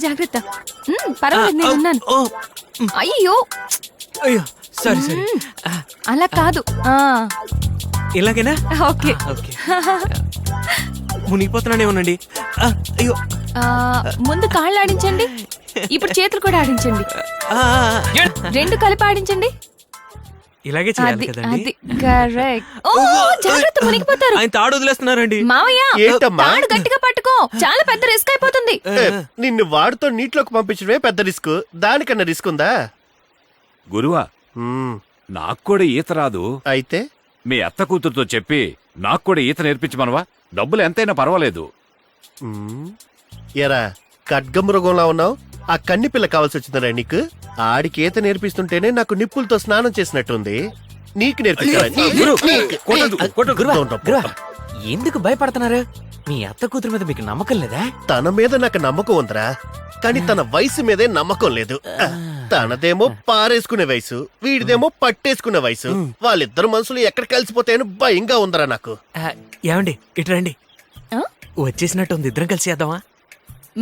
జాగ్రత్త. పర్వాలేదు, నేనున్నాను. అయ్యో అయ్యో సారీ సారీ. అలా కాదు. ఇలాగేనా? ఓకే. ఓకే. మునిగిపోతున్నానేమోనండి. అయ్యో. ముందు కాళ్ళు ఆడించండి, ఇప్పుడు చేతులు కూడా ఆడించండి. రెండు కలిపి ఆడించండి. ఇలాగే చేయాలి అది కదండి. అది కరెక్ట్. ఓ జాగ్రత్త, మునిగిపోతారు. ఆయన తాడు వదిలేస్తున్నారండి. మావయ్య ఏంటమ్మా? తాడు గట్టిగా పట్టుకో, చాలా పెద్ద రిస్క్ అయిపోతుంది. నిన్ను వాడితో నీటిలోకి పంపించడమే పెద్ద రిస్క్, దానికన్నా రిస్క్ ఉందా? గురువా, నాకు కూడా ఈత రాదు. అయితే మీ అత్త కూతురుతో చెప్పి నాకు కూడా ఈత నేర్పించమనవా? డబ్బులు ఎంతైనా పర్వాలేదు. ఎరా ఖడ్గమృగంలా ఉన్నావు, ఆ కన్ని పిల్ల కావాల్సి వచ్చిందరా నీకు? ఆడికి ఈత నేర్పిస్తుంటేనే నాకు నిప్పులతో స్నానం చేసినట్టుంది. నీకు ఎందుకు భయపడుతున్నారు? మీ అత్త కూతురు మీద మీకు నమ్మకం లేదా? తన మీద నాకు నమ్మకం ఉందిరా, కానీ తన వయసు మీదే నమ్మకం లేదు. తనదేమో పారేసుకునే వయసు, వీడిదేమో పట్టేసుకునే వయసు. వాళ్ళిద్దరు మనసులు ఎక్కడ కలిసిపోతాయని భయంగా ఉందరా నాకు. ఏమండి ఇటు రండి. వచ్చేసినట్టుంది, ఇద్దరం కలిసి చేద్దామా?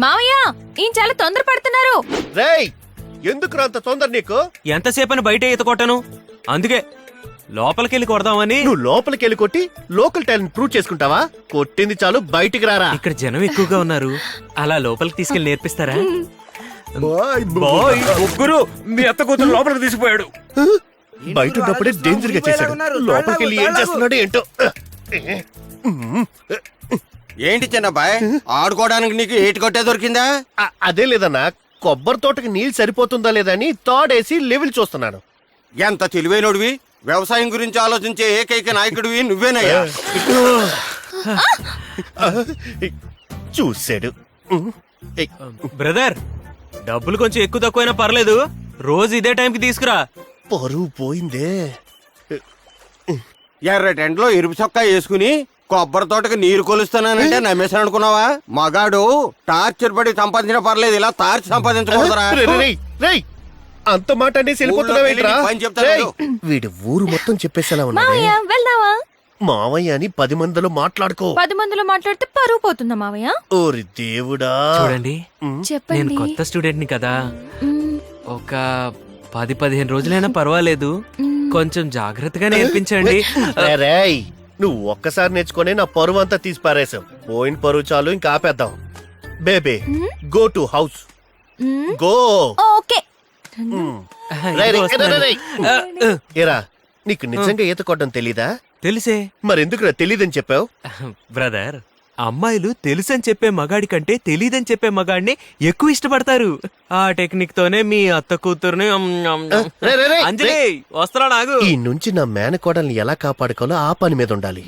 మావయ్య ఈయన చాలా తొందర పడుతున్నారు. రేయ్, ఎందుకు అంత తొందర నీకు? ఎంతసేపని బయట ఈత కొట్టాను, అందుకే లోపలికెళ్ళి కొడదామని. నువ్వు లోపలికి కొట్టి లోకల్ టాలెంట్ ప్రూవ్ చేసుకుంటావా? కొట్టింది చాలు, బయటికి రారా. ఇక్కడ జనం ఎక్కువగా ఉన్నారు, అలా లోపలికి తీసుకెళ్లి నేర్పిస్తారా? ముగ్గురు మీ అత్త కూతురు లోపలికి తీసిపోయాడు. బయట ఉన్నప్పుడే డేంజర్ గా చేశాడు, లోపలికి వెళ్ళి ఏం చేస్తున్నాడు ఏంటో. ఏంటి చిన్నబ్బాయ్, ఆడుకోవడానికి నీకు ఏటి కొట్టే దొరికిందా? అదే లేదన్నా, కొబ్బరి తోటకి నీళ్ళు సరిపోతుందా లేదని తోడేసి లెవెల్ చూస్తున్నాను. ఎంత తెలివైనడివి, వ్యవసాయం గురించి ఆలోచించే ఏకైక నాయకుడివి నువ్వేనయ్యా. చూసాడు. బ్రదర్, డబ్బులు కొంచెం ఎక్కువ తక్కువైనా పర్లేదు, రోజు ఇదే టైంకి తీసుకురా. పరువు పోయిందే. ఎర్రటెంట్లో ఎరుపు చొక్కా వేసుకుని కొబ్బరి తోటకి నీరు కొలుస్తానంటే నమ్మేసాను అనుకున్నావా? మగాడు టార్చర్ పడి సంపాదించిన పర్లేదు, ఇలా తార్చి సంపాదించకూడదురా. అంత మాట అనేసి వెళ్ళిపోతున్నావేంట్రా? పని చెప్తాను. వీడు ఊరు మొత్తం చెప్పేసేలా ఉన్నాడే. మావయ్య వెళ్దావా? మావయ్య అని 10 మందిలో మాట్లాడుకో. 10 మందిలో మాట్లాడితే పరువు పోతుందా మావయ్య? ఓరి దేవుడా. చూడండి, నేను చెప్పండి. కొత్త స్టూడెంట్ ని కదా, ఒక 10-15 రోజులైనా పర్వాలేదు, కొంచెం జాగ్రత్తగా నేర్పించండి. రేయ్, నువ్వు ఒక్కసారి నేర్చుకునే నా పరువు అంతా తీసి పారేసావు. పోయిన పరువు చాలు, ఇంకా ఆపేద్దాం. బేబే, go to house. Go. Okay. ఏరా, నీకు నిజంగా ఈత కొట్టడం తెలీదా? తెలిసే. మరెందుకురా తెలీదని చెప్పావు? బ్రదర్, అమ్మాయిలు తెలుసని చెప్పే మగాడి కంటే తెలీదని చెప్పే మగాడిని ఎక్కువ ఇష్టపడతారు. ఆ టెక్నిక్ తోనే మీ అత్త కూతురుని అంజలి వస్త్రా నాగు. ఈ నుంచి నా మేనకోడల్ని ఎలా కాపాడుకోవాలో ఆ పని మీద ఉండాలి.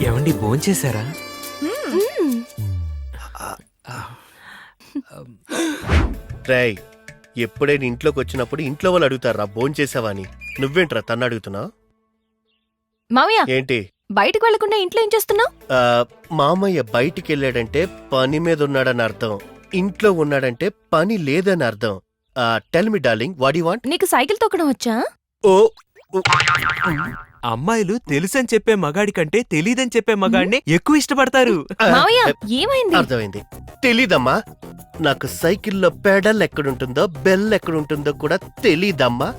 ఏమండి, భోంచేశారా? రేయ్, ఎప్పుడైనా ఇంట్లోకి వచ్చినప్పుడు ఇంట్లో వాళ్ళు అడుగుతారా భోంచేసావా అని. నువ్వేంట్రా తన్ను అడుగుతున్నావు? మావయ్య ఏంటి బయటకు వెళ్లకుండా ఇంట్లో ఏం చేస్తున్నావు? మామయ్య బయటికి వెళ్ళాడంటే పని మీద ఉన్నాడని అర్థం, ఇంట్లో ఉన్నాడంటే పని లేదని అర్థం. Tell me darling, what you want? నీకు సైకిల్ తొక్కడం వచ్చా? ఓ, అమ్మాయిలు తెలుసని చెప్పే మగాడి కంటే తెలీదని చెప్పే మగాడిని ఎక్కువ ఇష్టపడతారు. మావయ్య ఏమైంది? అర్థమైంది. తెలీదమ్మా, నాకు సైకిల్లో పెడల్ ఎక్కడుంటుందో బెల్ ఎక్కడుంటుందో కూడా తెలీదమ్మా.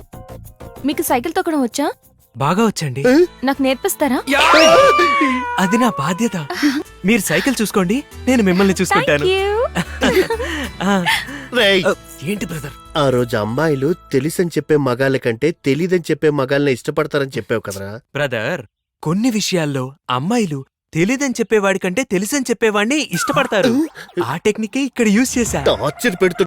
మీకు సైకిల్ తొక్కడం వచ్చా? బాగా వచ్చండి. నాకు నేర్పిస్తారా? అది నా బాధ్యత. మీరు సైకిల్ చూసుకోండి, నేను మిమ్మల్ని చూసుకుంటాను. రేయ్, ఏంటి బ్రదర్, ఆ రోజు అమ్మాయిలు తెలుసని చెప్పే మగాళ్ళ కంటే తెలీదని చెప్పే మగాళ్ళని ఇష్టపడతారని చెప్పావు కదరా? బ్రదర్, కొన్ని విషయాల్లో అమ్మాయిలు తెలీదని చెప్పేవాడి కంటే తెలుసని చెప్పేవాడిని ఇష్టపడతారు. ఆ టెక్నికే ఇక్కడ యూజ్ చేశా. టార్చర్ పెడుతూ